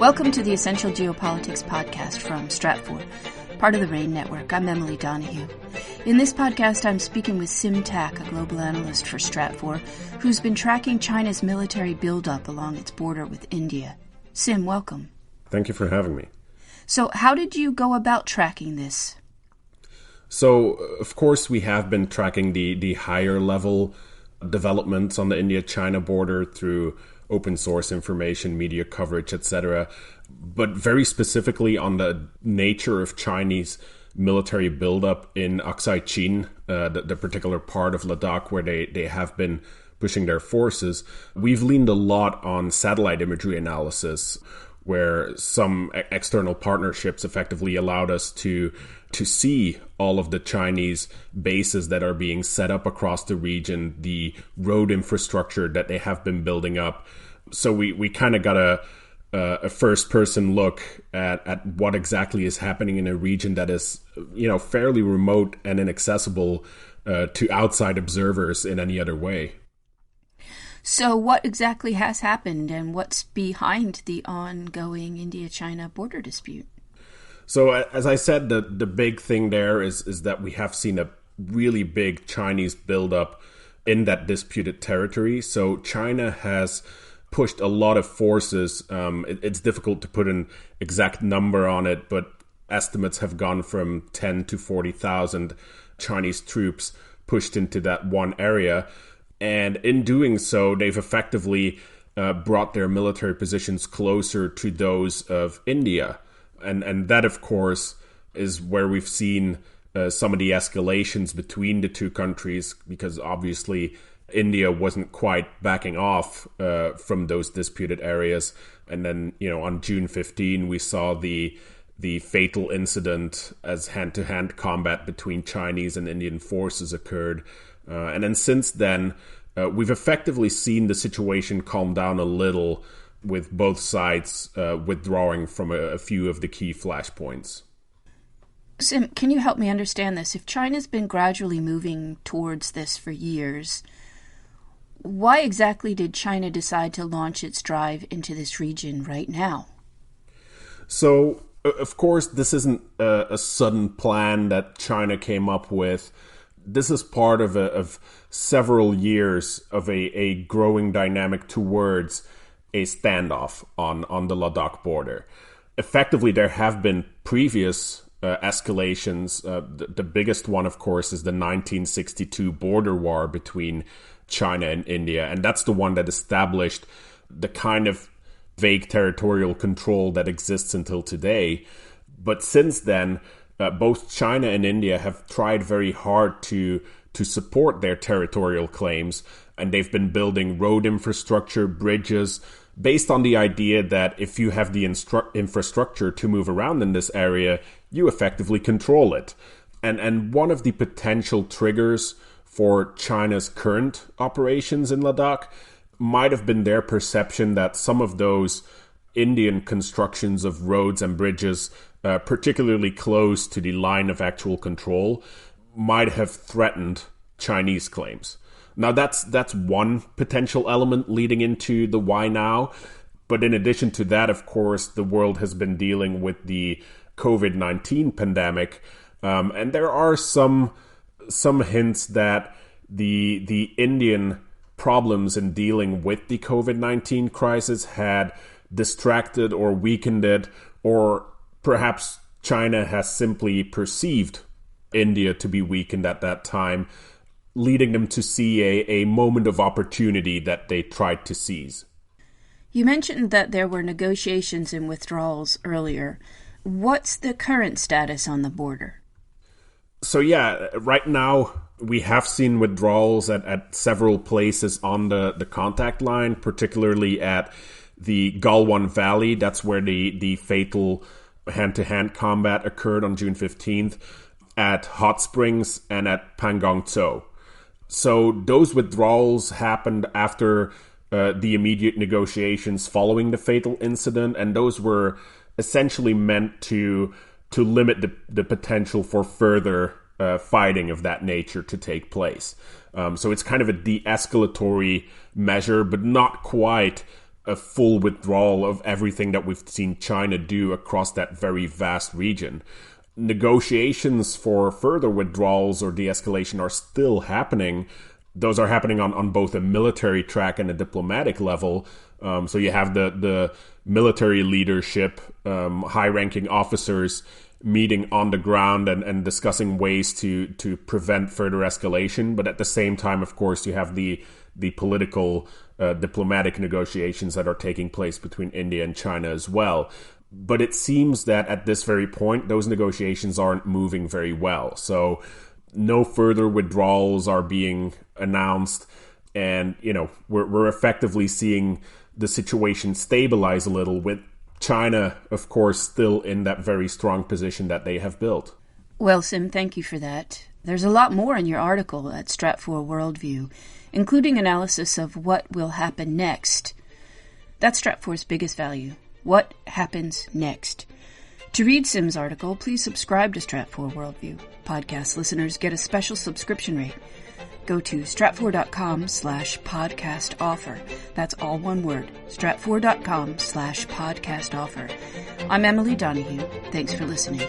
Welcome to the Essential Geopolitics podcast from Stratfor, part of the RAIN network. I'm Emily Donahue. In this podcast, I'm speaking with Sim Tack, a global analyst for Stratfor, who's been tracking China's military buildup along its border with India. Sim, welcome. Thank you for having me. So how did you go about tracking this? So, of course, we have been tracking the higher level developments on the India-China border through open source information, media coverage, etc. But very specifically on the nature of Chinese military buildup in Aksai Chin, the particular part of Ladakh where they have been pushing their forces, we've leaned a lot on satellite imagery analysis, where some external partnerships effectively allowed us to see all of the Chinese bases that are being set up across the region, the road infrastructure that they have been building up. So we kind of got a first-person look at what exactly is happening in a region that is, fairly remote and inaccessible to outside observers in any other way. So what exactly has happened and what's behind the ongoing India-China border dispute? So as I said, the big thing there is that we have seen a really big Chinese buildup in that disputed territory. So China has pushed a lot of forces. It's difficult to put an exact number on it, but estimates have gone from 10 to 40,000 Chinese troops pushed into that one area. And in doing so, they've effectively brought their military positions closer to those of India. And that, of course, is where we've seen some of the escalations between the two countries, because obviously India wasn't quite backing off from those disputed areas. And then, on June 15, we saw the fatal incident as hand-to-hand combat between Chinese and Indian forces occurred. And then since then, we've effectively seen the situation calm down a little, with both sides withdrawing from a few of the key flashpoints. Sim, can you help me understand this? If China's been gradually moving towards this for years, why exactly did China decide to launch its drive into this region right now? So, of course, this isn't a sudden plan that China came up with. This is part of several years of a growing dynamic towards a standoff on the Ladakh border. Effectively, there have been previous escalations. The biggest one, of course, is the 1962 border war between China and India. And that's the one that established the kind of vague territorial control that exists until today. But since then, both China and India have tried very hard to support their territorial claims. And they've been building road infrastructure, bridges, based on the idea that if you have the infrastructure to move around in this area, you effectively control it. And one of the potential triggers for China's current operations in Ladakh might have been their perception that some of those Indian constructions of roads and bridges, particularly close to the line of actual control, might have threatened Chinese claims. Now, that's one potential element leading into the why now. But in addition to that, of course, the world has been dealing with the COVID-19 pandemic. And there are some hints that the Indian problems in dealing with the COVID-19 crisis had distracted or weakened it, or perhaps China has simply perceived India to be weakened at that time, leading them to see a moment of opportunity that they tried to seize. You mentioned that there were negotiations and withdrawals earlier. What's the current status on the border? So right now we have seen withdrawals at several places on the contact line, particularly at the Galwan Valley. That's where the fatal hand-to-hand combat occurred on June 15th, at Hot Springs and at Pangong Tso. So those withdrawals happened after the immediate negotiations following the fatal incident, and those were essentially meant to limit the potential for further fighting of that nature to take place. So it's kind of a de-escalatory measure, but not quite a full withdrawal of everything that we've seen China do across that very vast region. Negotiations for further withdrawals or de-escalation are still happening. Those are happening on both a military track and a diplomatic level. So you have the military leadership, high-ranking officers meeting on the ground and discussing ways to prevent further escalation. But at the same time, of course, you have the political diplomatic negotiations that are taking place between India and China as well. But it seems that at this very point, those negotiations aren't moving very well. So no further withdrawals are being announced. And, we're effectively seeing the situation stabilize a little, with China, of course, still in that very strong position that they have built. Well, Sim, thank you for that. There's a lot more in your article at Stratfor Worldview, including analysis of what will happen next. That's Stratfor's biggest value. What happens next? To read Sim's article, please subscribe to Stratfor Worldview. Podcast listeners get a special subscription rate. Go to stratfor.com/podcast offer. That's all one word. stratfor.com/podcast offer. I'm Emily Donahue. Thanks for listening.